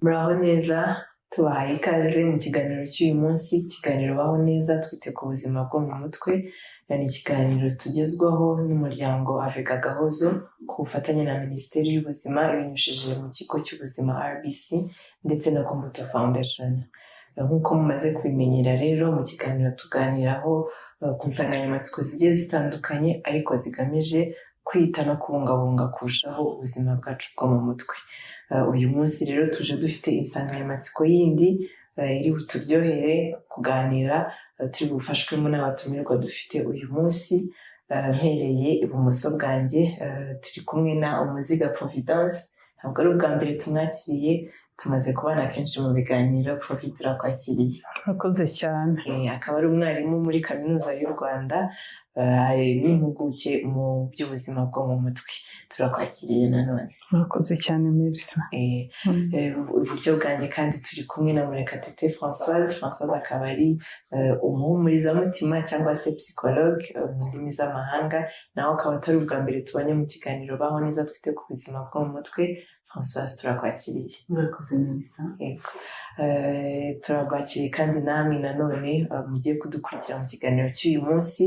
Muraho neza, tubahaye ikaze mu kiganiro cy'uyu munsi. Ikiganiro baho neza twite ku buzima bwo mu mutwe. Ni ikiganiro tugezwaho n'umuryango Avega Gahozo ku bufatanye na Minisiteri y'Ubuzima ibinyujije mu kigo cy'ubuzima RBC ndetse na Kombuto Foundation. Nk'uko mumaze kubimenyera rero, mu kiganiro tuganiraho ku nsanganyamatsiko zigiye zitandukanye ariko zigamije kwita no kubungabunga kurushaho ubuzima bwacu bwo mu mutwe. Uyu munsi rero tuje dufite insanganyamatsiko yindi iri buturyohere kuganira, turi bufashwemo n'abatumirwa dufite uyu munsi. Mpereye ibumoso bwanjye turi kumwe na Umuziga Providence. Ntabwo ari ubwa mbere tumwakiriye, tumaze kubana kenshi mu biganiro. Profi, turakwakiriye. Murakoze cyane. Akaba ari umwarimu muri Kaminuza y'u Rwanda, n'impuguke mu by'ubuzima bwo mu mutwe. Turakwakiriye nanone. Murakoze cyane Melissa. Iburyo bwanjye kandi turi kumwe na Murekatete Françoise. Françoise akaba ari umuhumurizamutima cyangwa se psychologue mu ndimi z'amahanga, nawe akaba atari ubwa mbere tubanye mu kiganiro baho neza twite ku buzima bwo mu mutwe. Françoise, turakwakiriye. Murakoze Melissa. Turakwakiriye kandi namwe nanone mugiye kudukurikira mu kiganiro cy'uyu munsi,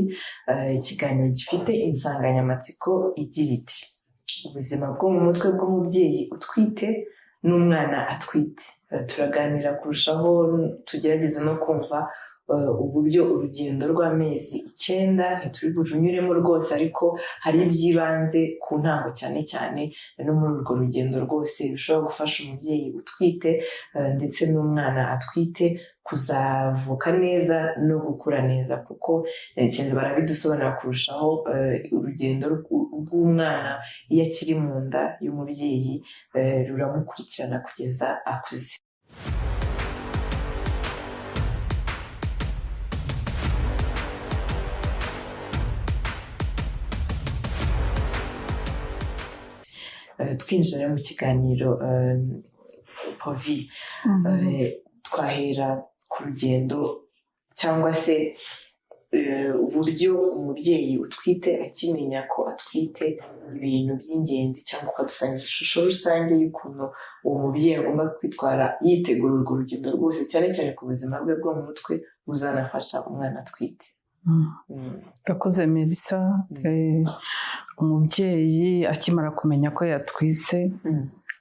ikiganiro gifite insanganyamatsiko igira iti ubuzima bwo mu mutwe bw'umubyeyi utwite n'umwana atwite. Turaganira kurushaho, tugerageza no kumva uburyo urugendo rw'amezi 9 ntituri burunyuremo rwose, ariko hari iby'ibanze ku ntango cyane cyane no muri urwo rugendo rwose bishobora gufasha umubyeyi utwite ndetse n'umwana atwite kuzavuka neza no gukura neza, kuko barabidusobanura kurushaho. Urugendo rw'umwana iyo akiri mu nda y'umubyeyi ruramukurikirana kugeza akuze. Twinjira mu kiganiro, Profi, twahera ku rugendo cyangwa se uburyo umubyeyi utwite akimenya ko atwite, ibintu by'ingenzi cyangwa ukadusangiza ishusho rusange y'ukuntu uwo mubyeyi agomba kwitwara yitegura urwo rugendo rwose, cyane cyane ku buzima bwe bwo mu mutwe buzanafasha umwana atwite. Urakoze Melissa. Umubyeyi akimara kumenya ko yatwise,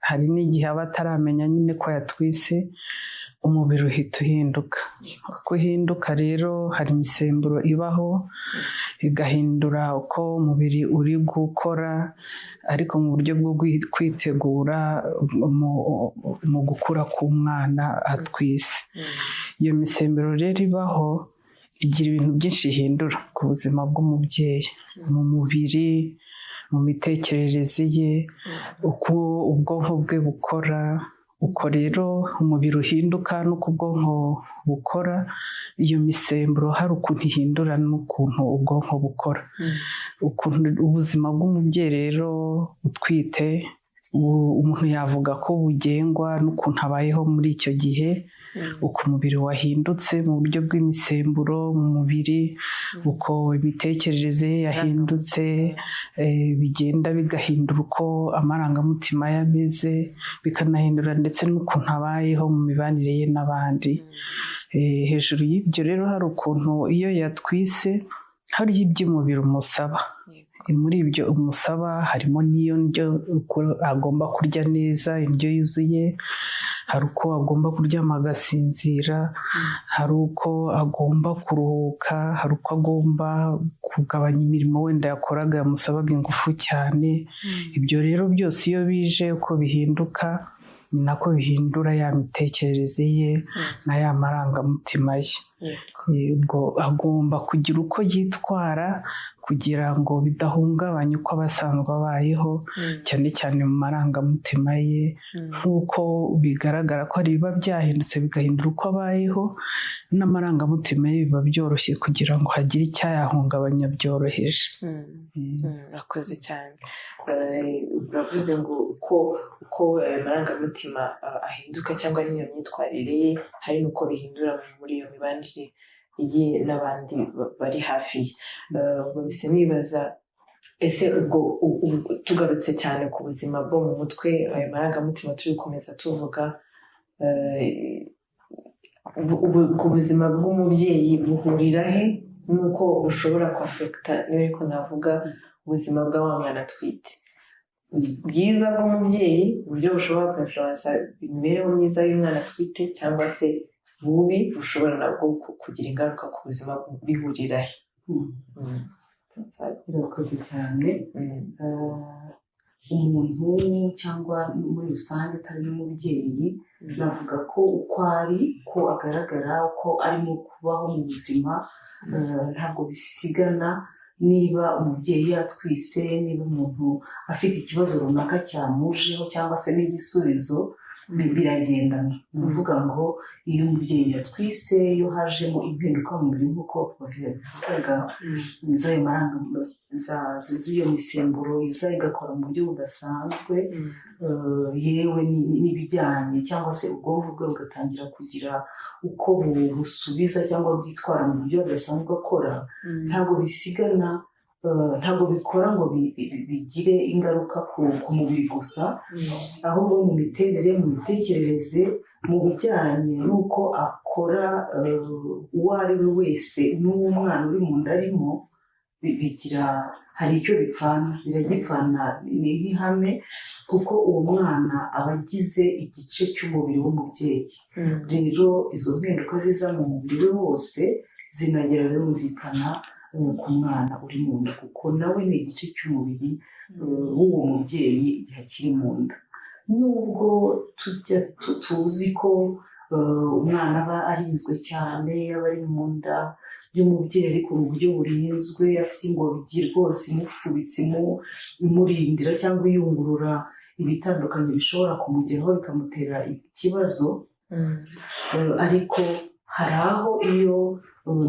hari n'igihe aba ataramenya nyine ko yatwise, umubiri uhita uhinduka. Uko uhinduka rero, hari imisemburo ibaho igahindura uko umubiri uri gukora, ariko mu buryo bwo kwitegura mu gukura k'umwana atwise. Iyo misemburo rero ibaho igira ibintu byinshi ihindura ku buzima bw'umubyeyi, mu mubiri, mu mitekerereze ye, uko ubwonko bwe bukora. Uko rero umubiri uhinduka n'uko ubwonko bukora, iyo misemburo hari ukuntu ihindura n'ukuntu ubwonko bukora. Ukuntu ubuzima bw'umubyeyi rero utwite, umuntu yavuga ko bugengwa n'ukuntu abayeho muri icyo gihe, uko umubiri wahindutse mu buryo bw'imisemburo mu mubiri, uko imitekerereze ye yahindutse, bigenda bigahindura uko amarangamutima ye ameze, bikanahindura ndetse n'ukuntu abayeho mu mibanire ye n'abandi. Hejuru y'ibyo rero, hari ukuntu iyo yatwise hariho iby'umubiri umusaba. Muri ibyo umusaba harimo n'iyo ndyo agomba kurya neza, indyo yuzuye. Hari uko agomba kuryama agasinzira, hari uko agomba kuruhuka, hari uko agomba kugabanya imirimo wenda yakoraga yamusabaga ingufu cyane. Ibyo rero byose iyo bije uko bihinduka, ni nako bihindura ya mitekerereze ye na ya marangamutima ye. Ubwo agomba kugira uko yitwara kugira ngo bidahungabanya uko abasanzwe abayeho, cyane cyane mu marangamutima ye, nk'uko bigaragara ko hari ibiba byahindutse bigahindura uko abayeho, n'amarangamutima ye biba byoroshye kugira ngo hagire icyayahungabanya byoroheje. Urakoze cyane. Uravuze ngo uko amarangamutima ahinduka cyangwa n'iyo myitwarire ye, hari n'uko bihindura muri iyo mibanire ye n'abandi bari hafi ye. Ubwo mbese nibaza, ese ubwo tugarutse cyane ku buzima bwo mu mutwe, ayo marangamutima turi gukomeza tuvuga, ku buzima bw'umubyeyi buhurira he nuko bushobora kwafekita niba ariko navuga ubuzima bwa wa mwana atwite. Bwiza bw'umubyeyi uburyo bushobora kwinfluensa imibereho myiza y'umwana atwite, cyangwa se bubi bushobora nabwo kugira ingaruka ku buzima bihurira he. Birakoze cyane. Umuntu cyangwa muri rusange atari n'umubyeyi, navuga ko uko ari, ko agaragara, uko arimo kubaho mu buzima, ntabwo bisigana niba umubyeyi yatwise, niba umuntu afite ikibazo runaka cyamujeho cyangwa se n'igisubizo biragendana. Ni ukuvuga ngo iyo umubyeyi yatwise, iyo hajemo impinduka mu mubiri nk'uko babivugaga, z'iyo misemburo iza igakora mu buryo budasanzwe, yewe n'ibijyanye cyangwa se ubwonko bwe bugatangira kugira uko busubiza cyangwa bwitwara mu buryo budasanzwe akora, ntabwo bisigana, ntabwo bikora ngo bigire ingaruka ku mubiri gusa, ahubwo mu miterere, mu mitekerereze, mu bijyanye n'uko akora uwo ari we wese n'uwo mwana uri mu nda arimo, hari icyo bipfana, biragipfana, ni nk'ihame, kuko uwo mwana aba agize igice cy'umubiri w'umubyeyi. Rero izo mpinduka ziza mu mubiri we wose zinagera birumvikana ku mwana uri mu nda, kuko nawe ni igice cy'umubiri w'uwo mubyeyi igihe akiri mu nda. Nubwo tuzi ko umwana aba arinzwe cyane, aba ari mu nda y'umubyeyi ariko mu buryo burinzwe, afite ingobyi rwose imufubitse, imurindira cyangwa iyungurura ibitandukanye bishobora kumugeraho bikamutera ikibazo, ariko hari aho iyo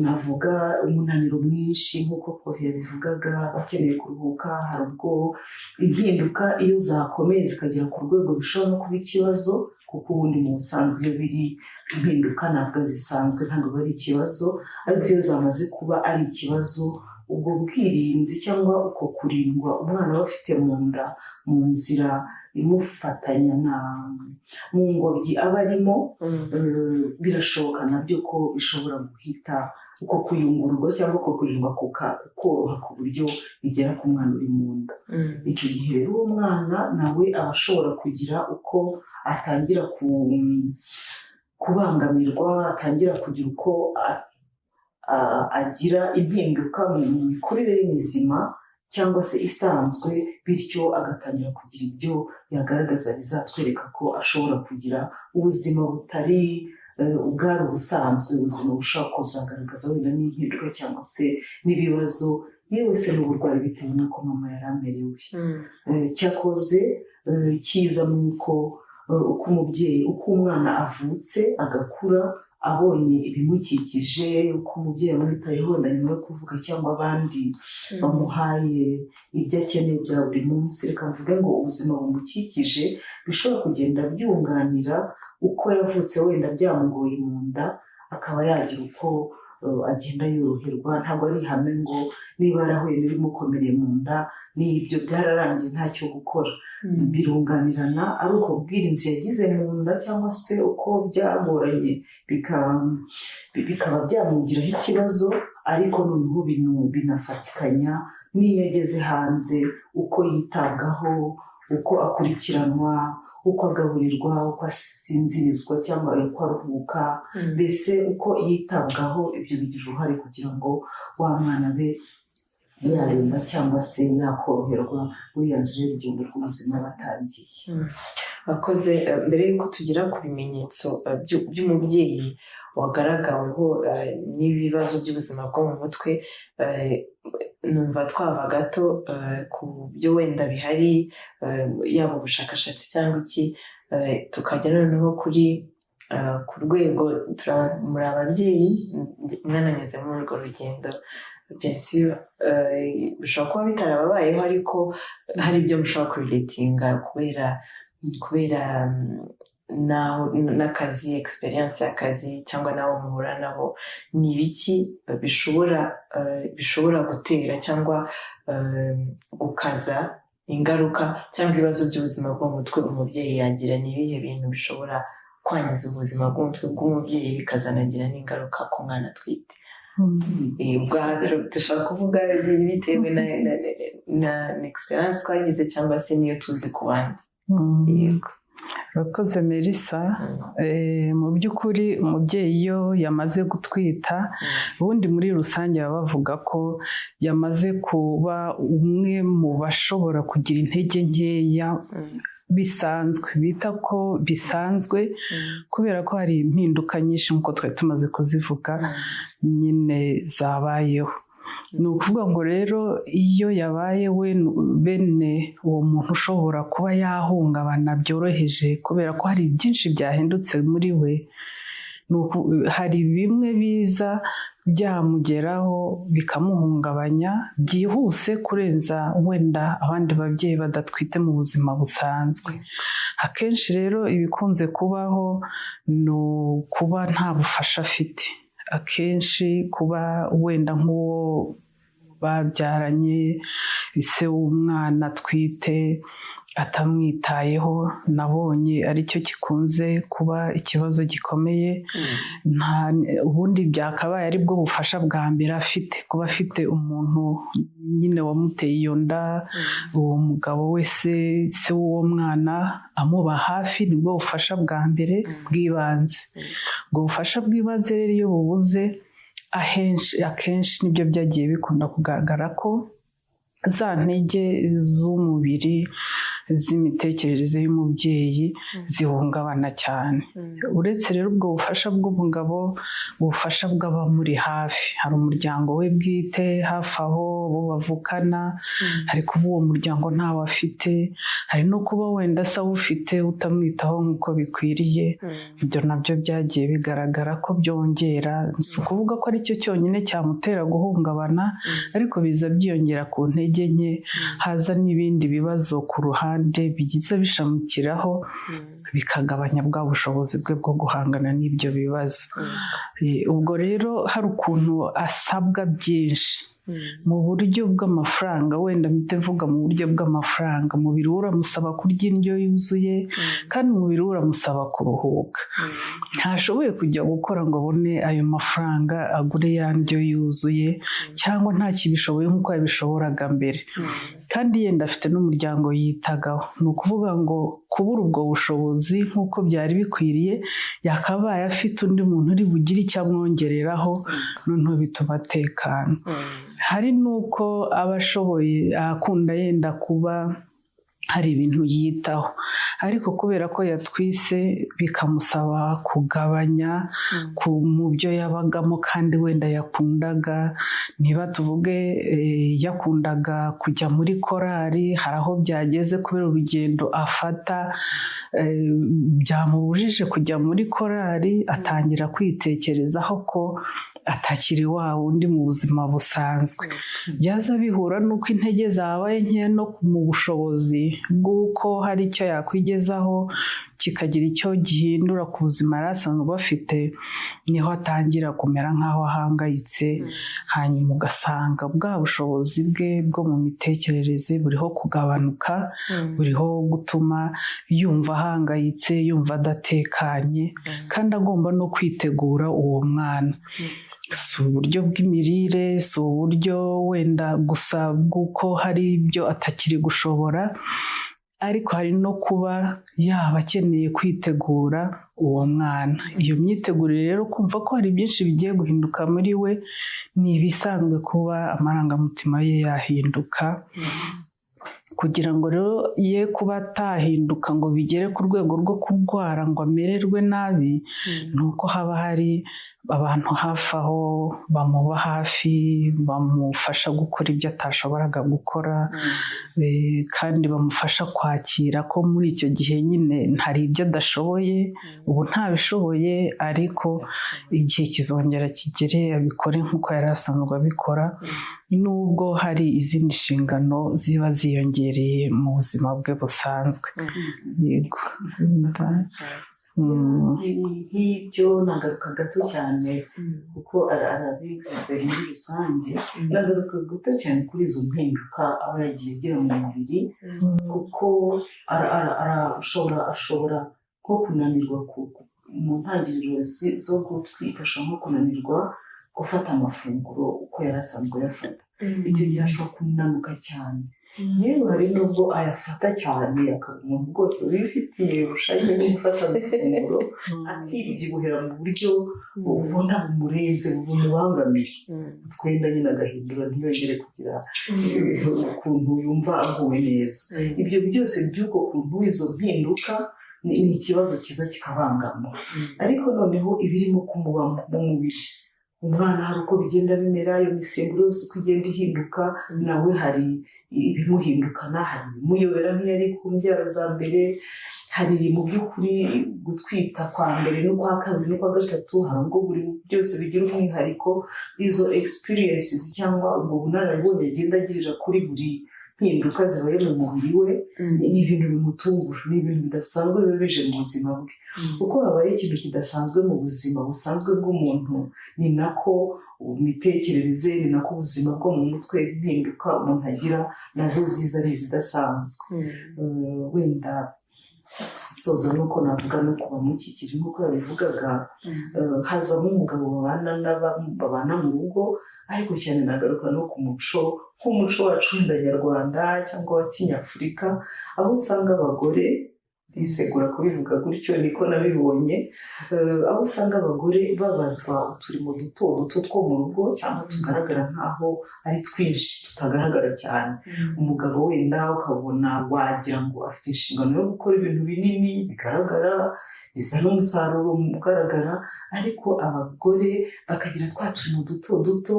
navuga umunaniro mwinshi nk'uko Kofi yabivugaga, bakeneye kuruhuka, hari ubwo impinduka iyo zakomeye zikagera ku rwego bishobora no kuba ikibazo, kuko ubundi mu busanzwe iyo biri impinduka navuga zisanzwe ntabwo ari ikibazo, ariko iyo zamaze kuba ari ikibazo, ubwo bwirinzi cyangwa uko kurindwa umwana aba afite mu nda mu nzira imufatanya mu ngobyi aba arimo, birashoboka nabyo ko bishobora guhita uko kuyungururwa cyangwa uko kurindwa kukoroha ku buryo bigera ku mwana uri mu nda. Icyo gihe rero uwo mwana nawe aba ashobora kugira uko atangira kubangamirwa, atangira kugira uko agira impinduka mu mikurire y'imizima cyangwa se isanzwe, bityo agatangira kugira ibyo yagaragaza bizatwereka ko ashobora kugira ubuzima butari ubwari ubusanzwe, ubuzima bushobora kuzagaragaza wenda n'impinduka cyangwa se n'ibibazo, yewe se n'uburwayi bitewe n'uko mama yari amerewe. Cyakoze cyiza ni uko umubyeyi, uko umwana avutse agakura abonye ibimukikije, uko umubyeyi amwitayeho wenda nyuma yo kuvuga cyangwa abandi bamuhaye ibyo akeneye bya buri munsi, reka mvuge ngo ubuzima bumukikije bishobora kugenda byunganira uko yavutse wenda byamugoye mu nda, akaba yagira uko agenda yoroherwa. Ntabwo ari ihame ngo niba yarahuye n'ibimukomereye mu nda n'ibyo byararangiye ntacyo gukora, birunganirana, ari uko bwirinzi yagize mu nda cyangwa se uko byagoranye bikaba byamugiraho ikibazo, ariko noneho binafatikanya n'iyo ageze hanze, uko yitabwaho, uko akurikiranwa, uko agaburirwa, uko asinzirizwa cyangwa uko aruhuka, mbese uko yitabwaho, ibyo bigira uruhare kugira ngo wa mwana be yaremba cyangwa se yakoroherwa muri iyo nzira y'urugendo rw'ubuzima batangiye. Akoze mbere y'uko tugera ku bimenyetso by'umubyeyi wagaragaweho n'ibibazo by'ubuzima bwo mu mutwe, numva twava gato ku byo wenda bihari, yaba ubushakashatsi cyangwa iki, tukajya noneho ku rwego muri ababyeyi mwananyuze muri urwo rugendo, bishobora kuba bitarababayeho, ariko hari ibyo mushobora kuriletinga kubera n'akazi, experience y'akazi cyangwa n'abo muhura nabo, ni ibiki bishobora gutera cyangwa gukaza ingaruka cyangwa ibibazo by'ubuzima bwo mu mutwe umubyeyi yagira? Ni ibihe bintu bishobora kwangiza ubuzima bw'umutwe bw'umubyeyi bikazanagira n'ingaruka ku mwana atwite. Dushobora kuvuga bitewe na experience twagize cyangwa se niyo tuzi ku bandi. Yego. Urakoze Melissa. Mu by'ukuri umubyeyi iyo yamaze gutwita ubundi muri rusange baba bavuga ko yamaze kuba umwe mu bashobora kugira intege nkeya bisanzwe, bita ko bisanzwe kubera ko hari impinduka nyinshi nk'uko twari tumaze kuzivuga nyine zabayeho. Ni ukuvuga ngo rero iyo yabaye we bene uwo muntu ushobora kuba yahungabana byoroheje kubera ko hari byinshi byahindutse muri we, hari bimwe biza byamugeraho bikamuhungabanya byihuse kurenza wenda abandi babyeyi badatwite mu buzima busanzwe. Akenshi rero ibikunze kubaho ni ukuba nta bufasha afite, akenshi kuba wenda nk'uwo babyaranye ise w'umwana atwite atamwitayeho, nabonye aricyo gikunze kuba ikibazo gikomeye. Ubundi byakabaye ari bwo bufasha bwa mbere afite, kuba afite umuntu nyine wamuteye iyo nda, uwo mugabo we se w'uwo mwana amuba hafi, nibwo bufasha bwa mbere bw'ibanze. Ubwo bufasha bw'ibanze rero iyo bubuze akenshi nibyo byagiye bikunda kugaragara ko za ntege z'umubiri z'imitekerereze y'umubyeyi zihungabana cyane. Uretse rero ubwo bufasha bw'umugabo, ubufasha bw'abamuri hafi, hari umuryango we bwite hafi aho bo bavukana, hari kuba uwo muryango ntawe afite, hari no kuba wenda se awufite utamwitaho nk'uko bikwiriye. Ibyo nabyo byagiye bigaragara ko byongera, si ukuvuga ko aricyo cyonyine cyamutera guhungabana, ariko biza byiyongera ku ntege nke, haza n'ibindi bibazo ku ruhande bigize bishamukiraho bikagabanya bwa bushobozi bwe bwo guhangana n'ibyo bibazo. Ubwo rero hari ukuntu asabwa byinshi mu buryo bw'amafaranga, wenda mpite mvuga mu buryo bw'amafaranga. Umubiri we uramusaba kurya indyo yuzuye kandi umubiri we uramusaba kuruhuka. Ntashoboye kujya gukora ngo abone ayo mafaranga agure ya ndyo yuzuye, cyangwa ntakibishoboye nk'uko yabishoboraga mbere, kandi yenda afite n'umuryango yitagaho. Ni ukuvuga ngo kubura ubwo bushobozi nk'uko byari bikwiriye, yakabaye afite undi muntu uri bugire icyo amwongereraho, noneho bituma atekana. Hari n'uko aba ashoboye akunda yenda kuba hari ibintu yitaho, ariko kubera ko yatwise bikamusaba kugabanya mu byo yabagamo kandi wenda yakundaga. Niba tuvuge yakundaga kujya muri korali, hari aho byageze kubera urugendo afata byamubujije kujya muri korali, atangira kwitekerezaho ko atakiri wa wundi mu buzima busanzwe. Byaza bihura n'uko intege zabaye nkeya no mu bushobozi bw'uko hari icyo yakwigezaho kikagira icyo gihindura ku buzima yari asanzwe afite, niho atangira kumera nk'aho ahangayitse. Hanyuma ugasanga bwa bushobozi bwe bwo mu mitekerereze buriho kugabanuka, buriho gutuma yumva ahangayitse, yumva adatekanye, kandi agomba no kwitegura uwo mwana. Si uburyo bw'imirire, si uburyo wenda gusa bw'uko hari ibyo atakiri gushobora, ariko hari no kuba yaba akeneye kwitegura uwo mwana. Iyo myitegurire rero kumva ko hari byinshi bigiye guhinduka muri we, ni ibisanzwe kuba amarangamutima ye yahinduka. Kugira ngo rero ye kuba atahinduka ngo bigere ku rwego rwo kurwara ngo amererwe nabi, ni uko haba hari abantu hafi aho bamuba hafi, bamufasha gukora ibyo atashoboraga gukora, kandi bamufasha kwakira ko muri icyo gihe nyine hari ibyo adashoboye, ubu ntabishoboye, ariko igihe kizongera kigere abikore nk'uko yari asanzwe abikora, nubwo hari izindi nshingano ziba ziyongereye mu buzima bwe busanzwe. Yego. Nk'ibyo nagaruka gato cyane kuko arabivuze muri rusange, nagaruka gato cyane kuri izo mpinduka aba yagiye agira mu mubiri, kuko ashobora nko kunanirwa mu ntangiriro zo gutwita ashobora nko kunanirwa gufata amafunguro uko yari asanzwe ayafata, icyo gihe ashobora kunanuka cyane, yewe hari n'ubwo ayafata cyane akaba umuntu rwose wifitiye ubushake bwo gufata amafunguro akibyibuhira mu buryo ubona bumurenze bumubangamiye, utwenda nyine agahindura ntiyongere kugira ukuntu yumva aguwe neza. Ibyo byose by'uko kuntu izo mpinduka ni ikibazo kiza kikabangama, ariko noneho ibirimo kumuba mu mubiri, umwana hari uko bigenda bimera, iyo misemburo yose uko igenda ihinduka nawe hari ibimuhindukana, hari ibimuyobera nk'iyari ku mbyaro za mbere, hari mu by'ukuri gutwita kwa mbere n'ukwa kabiri n'ukwa gatatu, hari ubwo buri byose bigira umwihariko, izo experiences cyangwa ubwo bunararibonye agenda agirira kuri buri mpinduka zibaye mu mubiri we, ni ibintu bimutungura, ni ibintu bidasanzwe bibeje mu buzima bwe. Uko habaye ikintu kidasanzwe mu buzima busanzwe bw'umuntu, ni nako imitekerereze, ni nako ubuzima bwo mu mutwe, impinduka umuntu agira nazo ziza ari izidasanzwe. Wenda soza nuko navuga no kuba mukikije nk'uko yabivugaga, hazamo umugabo babana mu rugo, ariko cyane nagaruka no ku muco, nk'umuco wacu wenda nyarwanda cyangwa wa kinyafurika, aho usanga abagore, bisegura kubivuga gutyo niko nabibonye, aho usanga abagore babazwa uturimo duto duto two mu rugo, cyangwa tugaragara nk'aho ari twinshi tutagaragara cyane. Umugabo wenda ukabona wagira ngo afite inshingano yo gukora ibintu binini bigaragara bizana umusaruro ugaragara, ariko abagore bakagira twa turimo duto duto.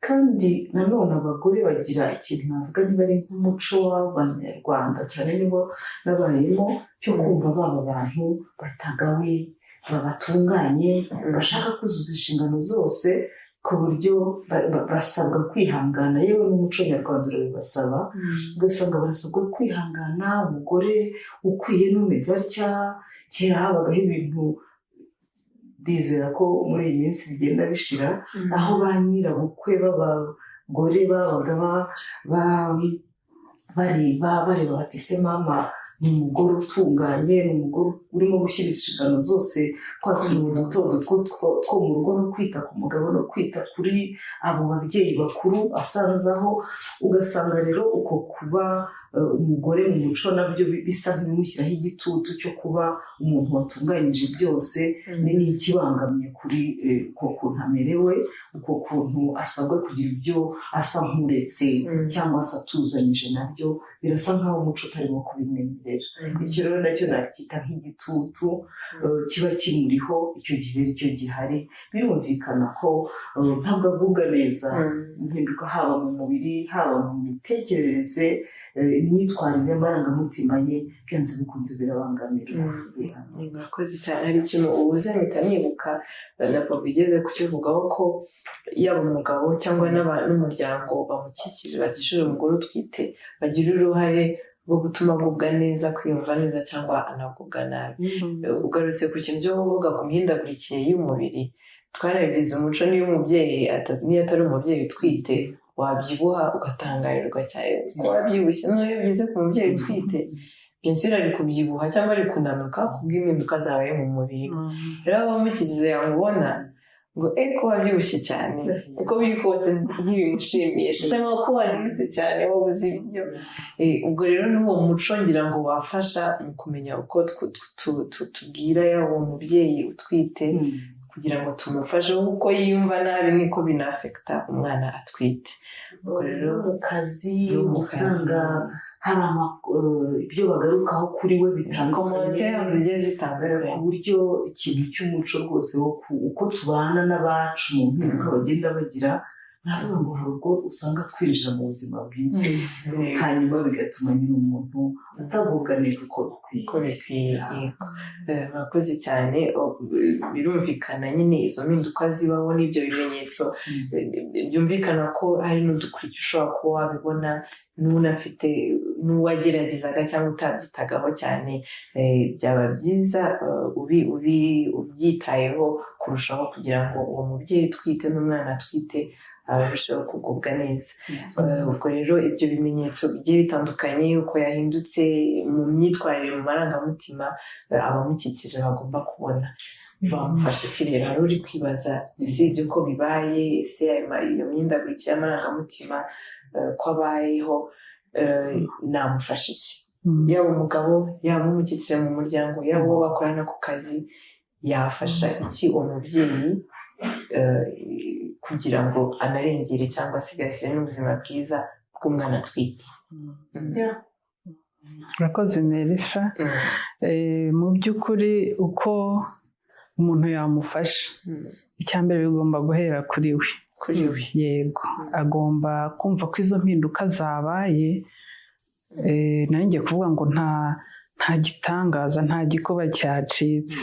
Kandi nanone abagore bagira ikintu navuga niba ari nk'umuco w'abanyarwanda cyane nibo nabayemo, cyo kumva baba abantu batagawe, babatunganye, bashaka kuzuza inshingano zose, ku buryo basabwa kwihangana, yewe n'umuco nyarwanda urabibasaba, ugasanga barasabwa kwihangana. Umugore ukwiye n'umeze atya, kera habagaho ibintu, bizera ko muri iyi minsi bigenda bishira, aho ba nyirabukwe b'abagore babaga bareba bati se mama ni umugore utunganye, ni umugore urimo gushyira inshingano zose, twa tuntu duto two mu rugo, no kwita ku mugabo, no kwita kuri abo babyeyi bakuru asanzaho. Ugasanga rero uko kuba umugore mu muco nabyo bisa nk'ibimushyiraho igitutu cyo kuba umuntu watunganyije byose, ni ikibangamiye kuri uko kuntu amerewe, uko kuntu asabwa kugira ibyo asa nk'uretse cyangwa se atuzanyije, nabyo birasa nk'aho umuco utarimo kubimenyerera. Icyo rero nacyo nacyita nk'igitutu kiba kimuriho, icyo gihe rero icyo gihari, birumvikana ko ntabwo avuga neza impinduka, haba mu mubiri, haba mu mitekerereze, imyitwarire, amarangamutima ye, byanze bikunze birabangamira. Murakoze cyane. Hari ikintu ubuze mpita nibuka na papa igeze kukivugaho, ko yaba umugabo cyangwa n'umuryango bamukikije batishije umugore utwite bagira uruhare rwo gutuma agubwa neza, kwiyumva neza cyangwa anagubwa nabi. Ugarutse ku kintu cyo kuvuga ku mihindagurikire y'umubiri, twarabigize umuco, niyo umubyeyi niyo atari umubyeyi utwite wabyibuha ugatangarirwa cyane ko wabyibushye, n'iyo bize ku mubyeyi utwite byinshi ari kubyibuha cyangwa ari kunanuka kubw'impinduka zabaye mu mubiri. Rero abamukiriza yamubona ngo ko wabyibushye cyane, uko biri kose ntibigushimisha, cyangwa ko wananutse cyane wabuze ibiryo. Ubwo rero n'uwo muco ngira ngo wafasha mu kumenya uko tubwira uwo mubyeyi utwite, kugira ngo tumufashe uko yiyumva nabi, niko binafekita umwana atwite. Ubwo rero mu kazi usanga hari ibyo bagarukaho kuri we bitandukanye, ku buryo ikintu cy'umuco rwose uko tubana n'abacu mu mpinduka bagenda bagira, ntabwo ngo hari ubwo usanga twinjira mu buzima bwite, hanyuma bigatuma nyine umuntu atagubwa neza uko bikwiye. Murakoze cyane. Birumvikana nyine izo mpinduka zibaho, n'ibyo bimenyetso byumvikana ko hari n'udukurikije ushobora kuba wabibona, n'unafite n'uwageragezaga cyangwa utabyitagaho cyane. Byaba byiza ubyitayeho kurushaho, kugira ngo uwo mubyeyi utwite n'umwana atwite arushaho kugubwa neza. Ubwo rero ibyo bimenyetso bigiye bitandukanye, uko yahindutse mu myitwarire, mu marangamutima, abamukikije bagomba kubona bamufasha kirera. Rero uri kwibaza ese ibyo ko bibaye, ese iyo myindagurikire y'amarangamutima ko abayeho, namufasha iki? Yaba umugabo, yaba umukikije mu muryango, yaba uwo bakorana ku kazi, yafasha iki umubyeyi kugira ngo anarengere cyangwa asigasire n'ubuzima bwiza bw'umwana atwite? Urakoze Melissa. Mu by'ukuri uko umuntu yamufasha, icya mbere bigomba guhera kuri we. Yego, agomba kumva ko izo mpinduka zabaye. Nari ngiye kuvuga ngo nta gitangaza, nta gikuba cyacitse.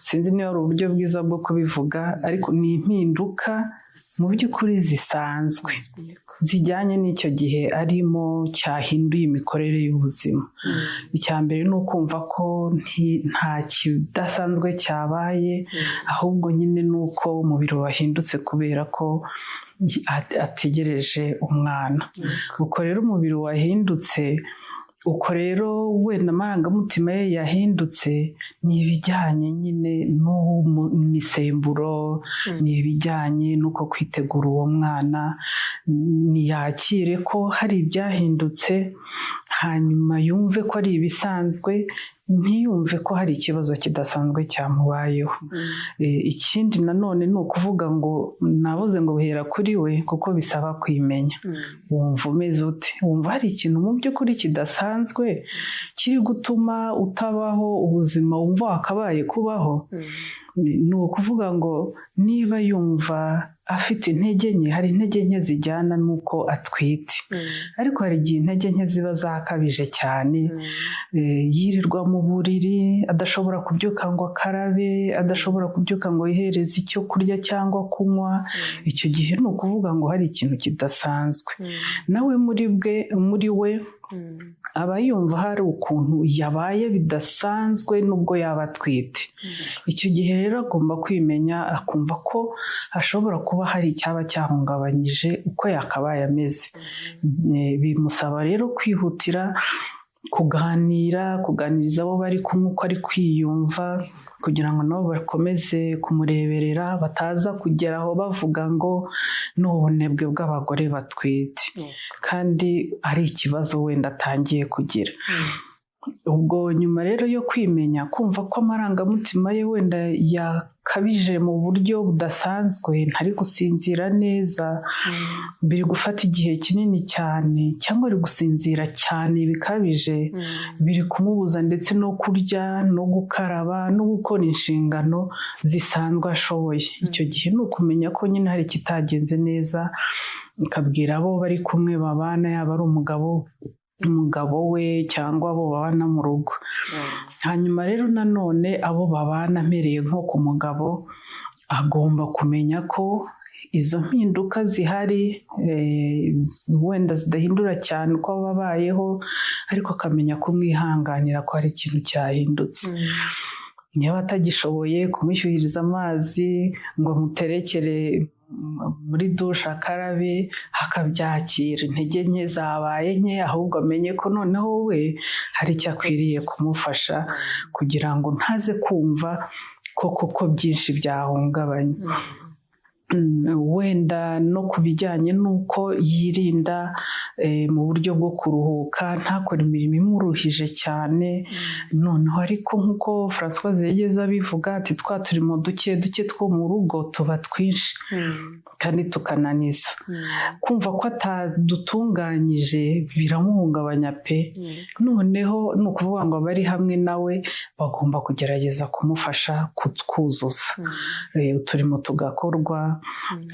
Sinzi niba ari uburyo bwiza bwo kubivuga, ariko ni impinduka mu by'ukuri zisanzwe zijyanye n'icyo gihe arimo cyahinduye imikorere y'ubuzima. Icya mbere ni ukumva ko nta kidasanzwe cyabaye, ahubwo nyine ni uko umubiri wahindutse kubera ko ategereje umwana. Uko rero umubiri wahindutse, uko rero wenda amarangamutima ye yahindutse, ni ibijyanye nyine n'imisemburo, ni ibijyanye n'uko kwitegura uwo mwana. Ntiyakire ko hari ibyahindutse hanyuma yumve ko ari ibisanzwe, ntiyumve ko hari ikibazo kidasanzwe cyamubayeho. Ikindi nanone ni ukuvuga ngo nabuze ngo buhera kuri we, kuko bisaba kwimenya. Wumva umeze ute? Wumva hari ikintu mu by'ukuri kidasanzwe kiri gutuma utabaho ubuzima wumva wakabaye kubaho? Ni ukuvuga ngo niba yumva afite intege nke, hari intege nke zijyana n'uko atwite, ariko hari igihe intege nke ziba zakabije cyane, yirirwa mu buriri, adashobora kubyuka ngo akarabe, adashobora kubyuka ngo yihereze icyo kurya cyangwa kunywa. Icyo gihe ni ukuvuga ngo hari ikintu kidasanzwe nawe muri we aba yumva hari ukuntu yabaye bidasanzwe nubwo yaba atwite. Icyo gihe rero agomba kwimenya, akumva ko hashobora kuba hari icyaba cyahungabanyije uko yakabaye ameze. Bimusaba rero kwihutira kuganiriza abo bari kumwe uko ari kwiyumva, kugira ngo nabo bakomeze kumureberera, bataza kugera aho bavuga ngo ni ubunebwe bw'abagore batwite, kandi ari ikibazo wenda atangiye kugira. Ubwo nyuma rero yo kwimenya, kumva ko amarangamutima ye wenda yakabije mu buryo budasanzwe, ntari gusinzira neza, biri gufata igihe kinini cyane, cyangwa ari gusinzira cyane bikabije, biri kumubuza ndetse no kurya, no gukaraba, no gukora inshingano zisanzwe ashoboye. Icyo gihe ni ukumenya ko nyine hari ikitagenze neza, ukabwira abo bari kumwe babana, yaba ari umugabo we cyangwa abo babana mu rugo. Hanyuma rero nanone abo babana, mpereye nko ku mugabo, agomba kumenya ko izo mpinduka zihari, wenda zidahindura cyane uko babayeho, ariko akamenya kumwihanganira ko hari ikintu cyahindutse. Niba atagishoboye kumushyuhiriza amazi ngo amuterekere muri dushe akarabe, akabyakira. Intege nke zabaye nke, ahubwo amenye ko noneho we hari icyo akwiriye kumufasha, kugira ngo ntaze kumva ko byinshi byahungabanye. Wenda no ku bijyanye n'uko yirinda mu buryo bwo kuruhuka, ntakore imirimo imuruhije cyane. Noneho ariko nk'uko Françoise yageze abivuga ati, twa turimo duke two mu rugo tuba twinshi kandi tukananiza. Kumva ko atadutunganyije biramuhungabanya pe. Noneho ni ukuvuga ngo abari hamwe nawe bagomba kugerageza kumufasha kutwuzuza, uturimo tugakorwa,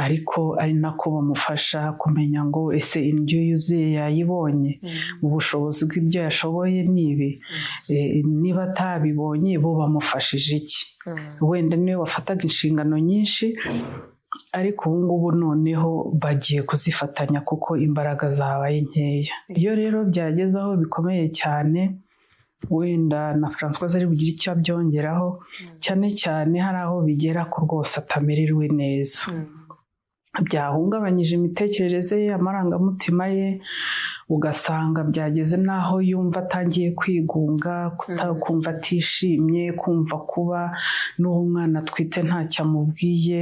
ariko ari nako bamufasha kumenya ngo ese indyo yuzuye yayibonye, mu bushobozi bw'ibyo yashoboye nibi, niba atabibonye bo bamufashije iki. Wenda niwe wafataga inshingano nyinshi, ariko ubu ngubu noneho bagiye kuzifatanya kuko imbaraga zabaye nkeya. Iyo rero byageze aho bikomeye cyane, wenda na Françoise ari bugire icyo abyongeraho, cyane cyane hari aho bigera ko rwose atamererwe neza, byahungabanyije imitekerereze ye, amarangamutima ye, ugasanga byageze n'aho yumva atangiye kwigunga, kumva atishimye, kumva kuba n'uwo mwana atwite ntacyo amubwiye,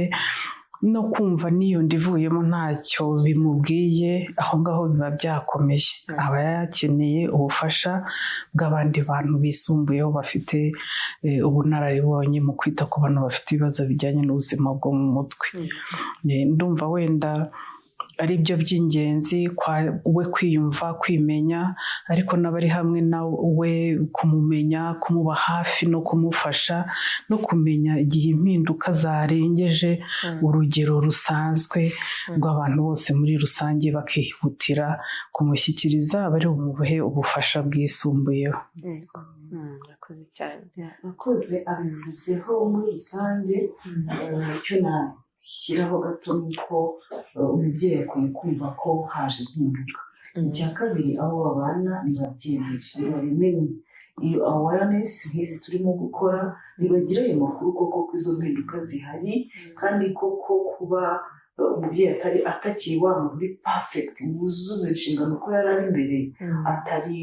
no kumva n'iyo nda ivuyemo ntacyo bimubwiye, aho ngaho biba byakomeye. Aba yakeneye ubufasha bw'abandi bantu bisumbuyeho bafite ubunararibonye mu kwita ku bantu bafite ibibazo bijyanye n'ubuzima bwo mu mutwe. Ndumva wenda ari byo by'ingenzi, we kwiyumva, kwimenya, ariko n'abari hamwe nawe kumumenya, kumuba hafi no kumufasha, no kumenya igihe impinduka zarengeje urugero rusanzwe rw'abantu bose muri rusange, bakihutira kumushyikiriza abari bumuhe ubufasha bwisumbuyeho. Murakoze cyane. Murakoze, abivuzeho muri rusange. Icyo nashyiraho gato ni uko umubyeyi akwiye kumva ko haje impinduka. Icya kabiri, abo babana ntibabyemeje, ntibabimenye. Iyo awareness nk'izi turimo gukora, ntibagire ayo makuru koko ko izo mpinduka zihari, kandi koko kuba umubyeyi atakiri wa muntu uri perfect wuzuza inshingano uko yari ari imbere, atari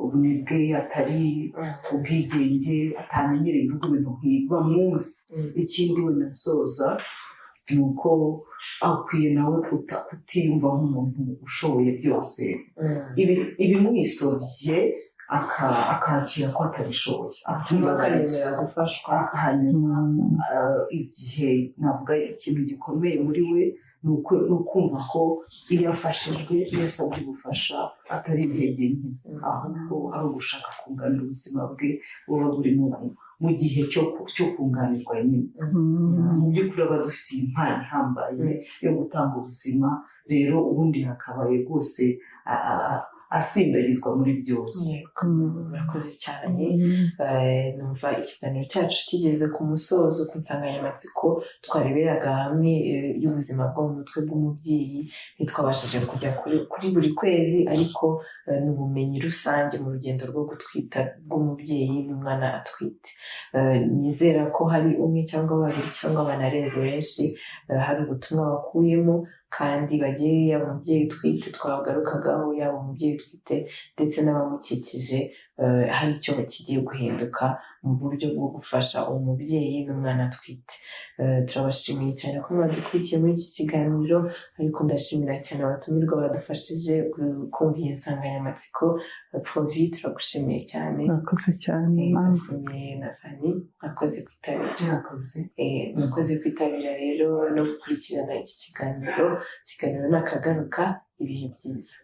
ubunebwe, atari ubwigenge, atamenyereye ibihugu ibintu nk'ibi, bamwumve. Ikindi wenda nsoza ni uko akwiye nawe kutiyumva nk'umuntu ushoboye byose, ibimwisobye akakira ko atabishoboye, akaremera gufashwa. Hanyuma igihe navuga ikintu gikomeye muri we ni ukumva ko iyo afashijwe, iyo asabye ubufasha, atari intege nke, ahubwo ari ugushaka kunganira ubuzima bwe buba buri mu gihe cyo kunganirwa nyine. Mu by'ukuri aba dufitiye impano ihambaye yo gutanga ubuzima, rero ubundi hakabaye rwose asindagizwa muri byose. Murakoze cyane. Numva ikiganiro cyacu kigeze ku musozo, ku nsanganyamatsiko twareberaga hamwe y'ubuzima bwo mu mutwe bw'umubyeyi. Ntitwabashije kujya kuri buri kwezi, ariko ni ubumenyi rusange mu rugendo rwo gutwita bw'umubyeyi n'umwana atwite. Nizera ko hari umwe cyangwa babiri cyangwa banarenze benshi hari ubutumwa bakuyemo, kandi bagiye, yaba umubyeyi utwite twagarukagaho, yaba umubyeyi utwite ndetse n'abamukikije, hari icyo kigiye guhinduka mu buryo bwo gufasha uwo mubyeyi n'umwana atwite. Turabashimiye cyane ko mwadukurikiye muri iki kiganiro, ariko ndashimira cyane abatumirwa badufashije kumva iyi nsanganyamatsiko. Provi, turagushimiye cyane. Murakoze cyane. Ndashimiye na Fanny, mwakoze kwitabira. Mwakoze kwitabira rero no gukurikirana iki kiganiro. Ikiganiro nakagaruka, ibihe byiza.